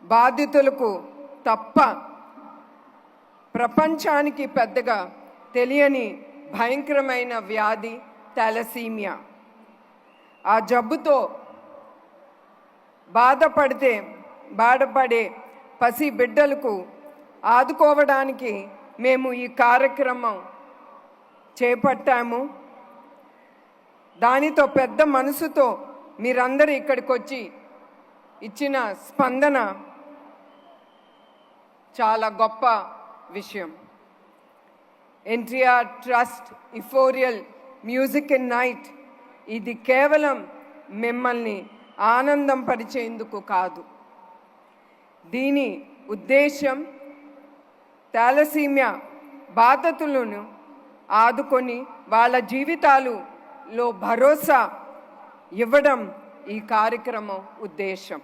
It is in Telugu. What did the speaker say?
బాధితులకు తప్ప ప్రపంచానికి పెద్దగా తెలియని భయంకరమైన వ్యాధి థాలసీమియా. ఆ జబ్బుతో బాధపడే పసి బిడ్డలకు ఆదుకోవడానికి మేము ఈ కార్యక్రమం చేపట్టాము. దానితో పెద్ద మనసుతో మీరందరూ ఇక్కడికి వచ్చి ఇచ్చిన స్పందన చాలా గొప్ప విషయం. NTR trust euphoria music and night ఇది కేవలం మిమ్మల్ని ఆనందం పరిచేందుకు కాదు. దీని ఉద్దేశం థాలసీమియా బాధితులను ఆదుకొని వాళ్ళ జీవితాలలో భరోసా ఇవ్వడం ఈ కార్యక్రమం ఉద్దేశం.